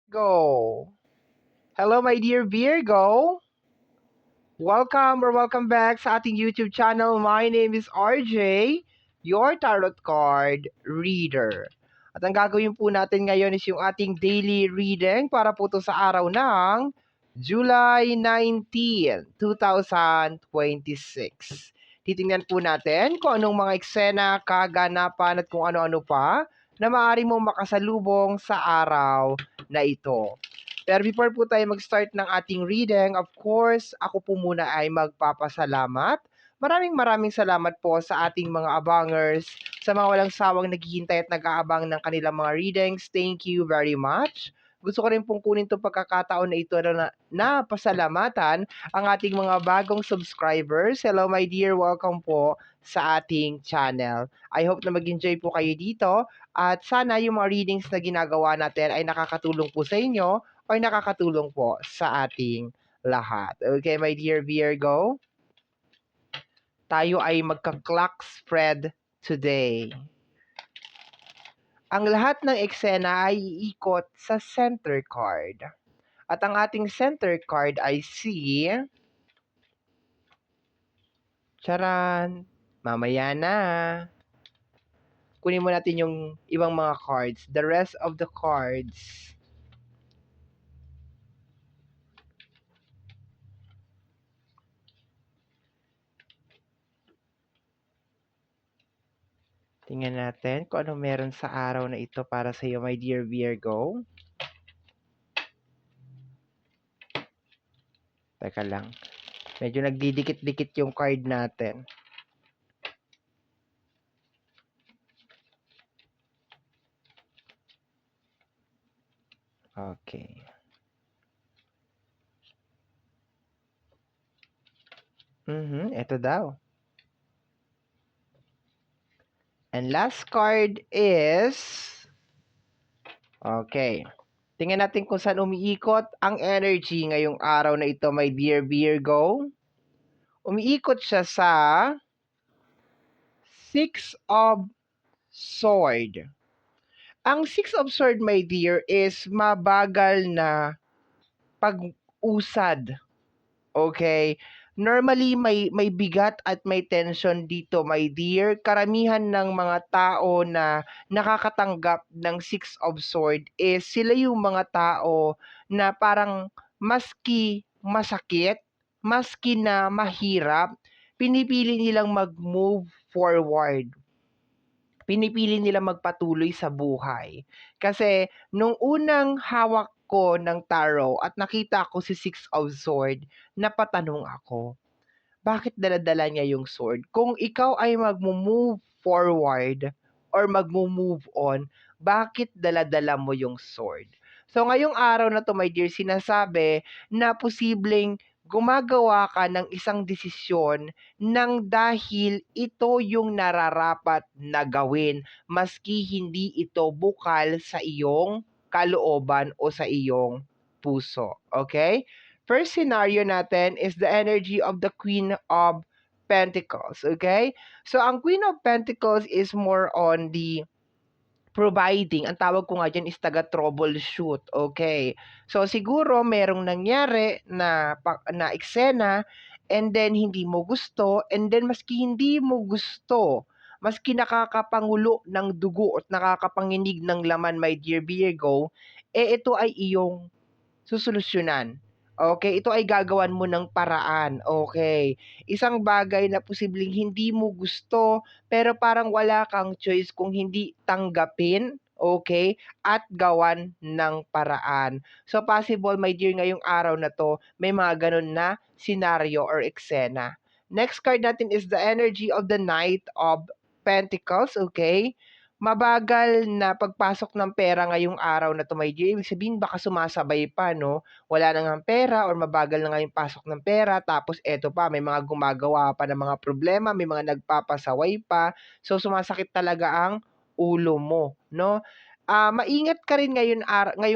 Go. Hello, my dear Virgo. Welcome back sa ating YouTube channel. My name is RJ, your tarot card reader. At ang gagawin po natin ngayon is yung ating daily reading para po to sa araw ng July 19, 2026. Titingnan po natin kung anong mga eksena, kaganapan at kung ano-ano pa na maaari mong makasalubong sa araw na ito. Pero before po tayo mag-start ng ating reading, of course, ako po muna ay magpapasalamat. Maraming salamat po sa ating mga abangers, sa mga walang sawang naghihintay at nag-aabang ng kanilang mga readings. Thank you very much. Gusto ko rin pong kunin itong pagkakataon na ito na pasalamatan ang ating mga bagong subscribers. Hello my dear, welcome po sa ating channel. I hope na mag-enjoy po kayo dito at sana yung mga readings na ginagawa natin ay nakakatulong po sa inyo or nakakatulong po sa ating lahat. Okay, my dear Virgo? Tayo ay magka-clock spread today. Ang lahat ng eksena ay iikot sa center card. At ang ating center card ay si... Charan! Mamaya na. Kunin mo natin yung ibang mga cards. The rest of the cards. Tingnan natin kung ano meron sa araw na ito para sa iyo, my dear Virgo. Teka lang. Medyo nagdidikit-dikit yung card natin. Okay. Ito daw. And last card is... Okay. Tingnan natin kung saan umiikot ang energy ngayong araw na ito, my dear Virgo. Umiikot siya sa Six of Sword. Ang Six of Sword, my dear, is mabagal na pag-usad. Okay? Normally, may bigat at may tension dito, my dear. Karamihan ng mga tao na nakakatanggap ng Six of Sword is sila yung mga tao na parang maski masakit, maski na mahirap, pinipili nilang mag-move forward. Pinipili nila magpatuloy sa buhay. Kasi nung unang hawak ko ng tarot at nakita ko si Six of Sword, napatanong ako, bakit dala-dala niya yung sword? Kung ikaw ay mag-move forward or mag-move on, bakit dala-dala mo yung sword? So ngayong araw na to, my dear, sinasabi na posibleng gumagawa ka ng isang desisyon nang dahil ito yung nararapat na gawin maski hindi ito bukal sa iyong kalooban o sa iyong puso. Okay? First scenario natin is the energy of the Queen of Pentacles. Okay? So, ang Queen of Pentacles is more on the providing. Ang tawag ko nga dyan is taga-troubleshoot. Okay? So, siguro merong nangyari na eksena and then hindi mo gusto and then maski hindi mo gusto, maski nakakapangulo ng dugo at nakakapanginig ng laman, my dear Virgo, ito ay iyong susolusyonan. Okay, ito ay gagawan mo ng paraan. Okay. Isang bagay na posibleng hindi mo gusto, pero parang wala kang choice kung hindi tanggapin, okay, at gawan ng paraan. So possible, my dear, ngayong araw na to, may mga ganun na scenario or eksena. Next card natin is the energy of the Knight of Pentacles, okay? Mabagal na pagpasok ng pera ngayong araw na to, my dear. Ibig sabihin, baka sumasabay pa, no? Wala na ngang pera or mabagal na nga yung pasok ng pera. Tapos eto pa, may mga gumagawa pa ng mga problema, may mga nagpapasaway pa. So, sumasakit talaga ang ulo mo, no? Maingat ka rin ngayong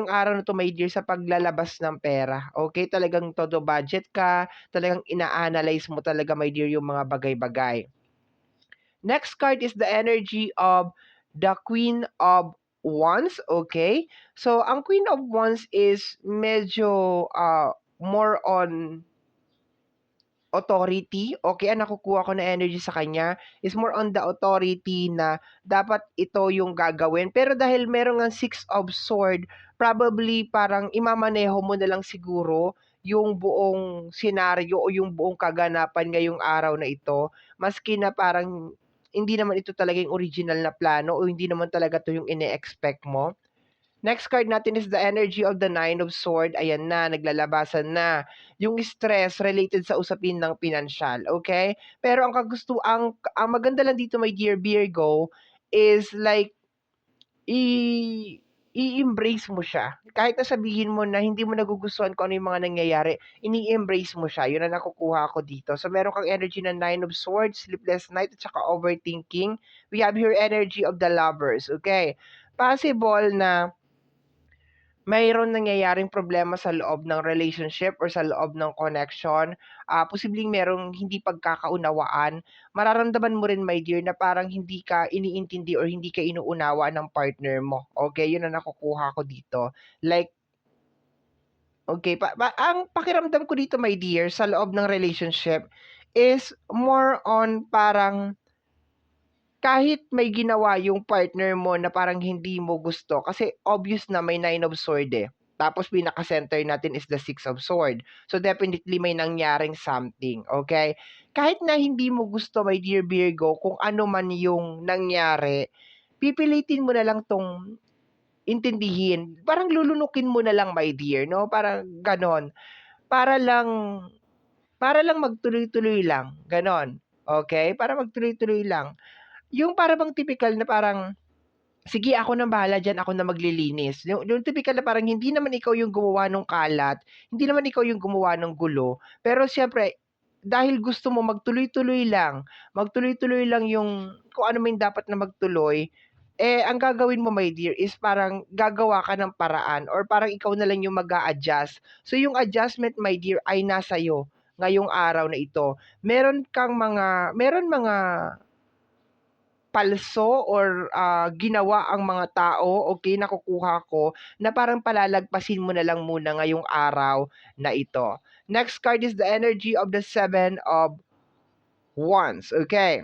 araw na to, my dear, sa paglalabas ng pera. Okay? Talagang todo budget ka, talagang ina-analyze mo talaga, my dear, yung mga bagay-bagay. Next card is the energy of the Queen of Wands, okay? So, ang Queen of Wands is medyo more on authority. Okay, ang nakukuha ko na energy sa kanya is more on the authority na dapat ito yung gagawin. Pero dahil meron ngang Six of Sword, probably parang imamaneho mo na lang siguro yung buong senaryo o yung buong kaganapan ngayong araw na ito. Maski na parang hindi naman ito talaga yung original na plano o hindi naman talaga to yung ine-expect mo. Next card natin is the energy of the Nine of Sword. Ayan na, naglalabasan na yung stress related sa usapin ng pinansyal, okay? Pero ang maganda lang dito, my dear Virgo, is like i-embrace mo siya. Kahit na sabihin mo na hindi mo nagugustuhan kung ano yung mga nangyayari, ini-embrace mo siya. Yun ang nakukuha ko dito. So meron kang energy ng Nine of Swords, Sleepless Night, at saka overthinking. We have here energy of the Lovers, okay? Possible na mayroon nangyayaring problema sa loob ng relationship or sa loob ng connection, posibleng merong hindi pagkakaunawaan, mararamdaman mo rin, my dear, na parang hindi ka iniintindi or hindi ka inuunawa ng partner mo. Okay, yun ang nakukuha ko dito. Like, okay, ang pakiramdam ko dito, my dear, sa loob ng relationship is more on parang kahit may ginawa yung partner mo na parang hindi mo gusto, kasi obvious na may Nine of Sword eh. Tapos pinaka-center natin is the Six of Sword. So definitely may nangyaring something, okay? Kahit na hindi mo gusto, my dear Virgo, kung ano man yung nangyari, pipilitin mo na lang tong intindihin. Parang lulunukin mo na lang, my dear, no? Parang ganon. Para lang magtuloy-tuloy lang, ganon. Okay? Para magtuloy-tuloy lang. Yung para bang typical na parang, sige ako na bahala diyan, ako na maglilinis. Yung typical na parang hindi naman ikaw yung gumawa ng kalat, hindi naman ikaw yung gumawa ng gulo, pero siyempre dahil gusto mo magtuloy-tuloy lang yung kung ano man dapat na magtuloy, ang gagawin mo, my dear, is parang gagawa ka ng paraan or parang ikaw na lang yung mag-a-adjust. So yung adjustment, my dear, ay nasa iyo ngayong araw na ito. Meron mga palso or ginawa ang mga tao, okay, nakukuha ko, na parang palalagpasin mo na lang muna ngayong araw na ito. Next card is the energy of the Seven of Wands, okay.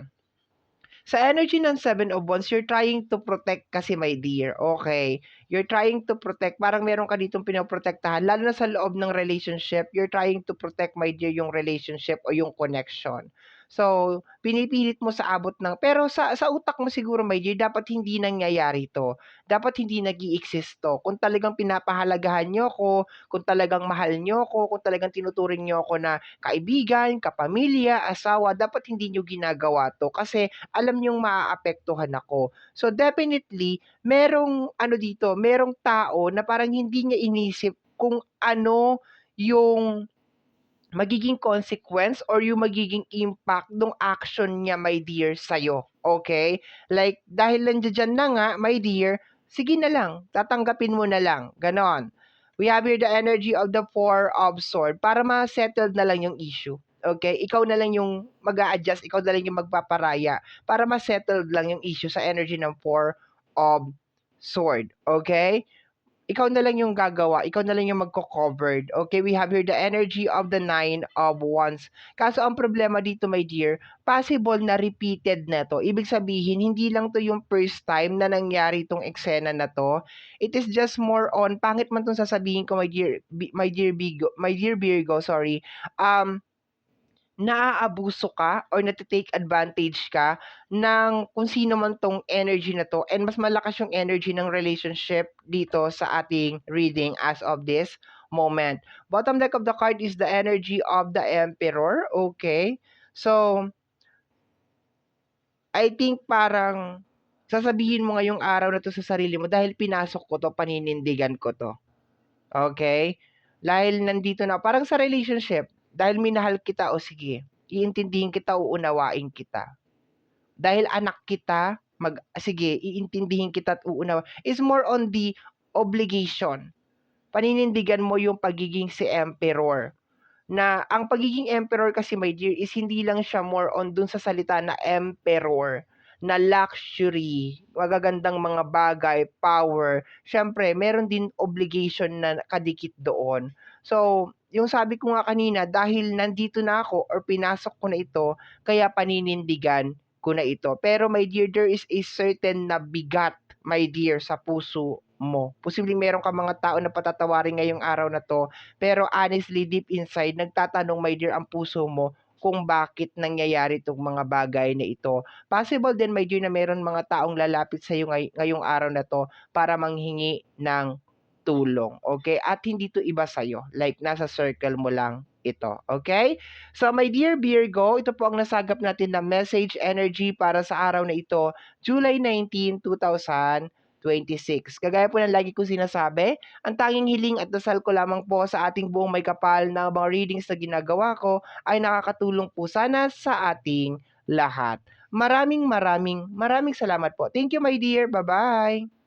Sa energy ng Seven of Wands, you're trying to protect kasi, my dear, okay? You're trying to protect, parang meron ka ditong pinoprotektahan, lalo na sa loob ng relationship, you're trying to protect, my dear, yung relationship o yung connection. So, pinipilit mo sa abot ng, pero sa utak mo siguro, my dear, dapat hindi nangyayari to. Dapat hindi nag-i-exist to. Kung talagang pinapahalagahan nyo ko, kung talagang mahal nyo ko, kung talagang tinuturing nyo ko na kaibigan, kapamilya, asawa, dapat hindi nyo ginagawa to. Kasi alam niyong maaapektuhan ako. So definitely, merong tao na parang hindi niya inisip kung ano yung magiging consequence or yung magiging impact ng action niya, my dear, sa'yo. Okay? Like, dahil nandiyan na nga, my dear, sige na lang, tatanggapin mo na lang. Ganon. We have here the energy of the Four of Swords para ma-settled na lang yung issue. Okay? Ikaw na lang yung mag-a-adjust, ikaw na lang yung magpaparaya para ma-settled lang yung issue sa energy ng Four of Sword. Okay? Ikaw na lang yung gagawa, ikaw na lang yung magko-covered. Okay, we have here the energy of the Nine of Wands. Kaso ang problema dito, my dear, possible na repeated na to. Ibig sabihin, hindi lang to yung first time na nangyari tong eksena na to. It is just more on, pangit man tong sasabihin ko, my dear Virgo, sorry. Naaabuso ka or nate-take advantage ka ng kung sino man 'tong energy na 'to, and mas malakas yung energy ng relationship dito sa ating reading as of this moment. Bottom deck of the card is the energy of the Emperor, okay? So, I think parang sasabihin mo ngayong araw na 'to sa sarili mo, "Dahil pinasok ko 'to, paninindigan ko 'to." Okay? Dahil nandito na parang sa relationship, dahil minahal kita, o sige, iintindihin kita, uunawain kita. Dahil anak kita, sige, iintindihin kita at is more on the obligation. Paninindigan mo yung pagiging si emperor. Na ang pagiging emperor kasi, my dear, is hindi lang siya more on dun sa salita na emperor. na luxury, magagandang mga bagay, power, siyempre meron din obligation na kadikit doon. So, yung sabi ko nga kanina, dahil nandito na ako or pinasok ko na ito, kaya paninindigan ko na ito. Pero my dear, there is a certain na bigat, my dear, sa puso mo. Posibleng meron ka mga tao na patatawarin ngayong araw na 'to, pero honestly, deep inside, nagtatanong, my dear, ang puso mo kung bakit nangyayari 'tong mga bagay na ito. Possible din, my dear, na meron mga taong lalapit sa'yo ngayong araw na 'to para manghingi ng tulong, okay? At hindi 'to iba sa'yo, like nasa circle mo lang ito, okay? So my dear Virgo, ito po ang nasagap natin na message energy para sa araw na ito, July 19, 2026. Kagaya po ng lagi kong sinasabi, ang tanging hiling at dasal ko lamang po sa ating buong may kapal na mga readings na ginagawa ko ay nakakatulong po sana sa ating lahat. Maraming maraming maraming salamat po. Thank you, my dear. Bye-bye.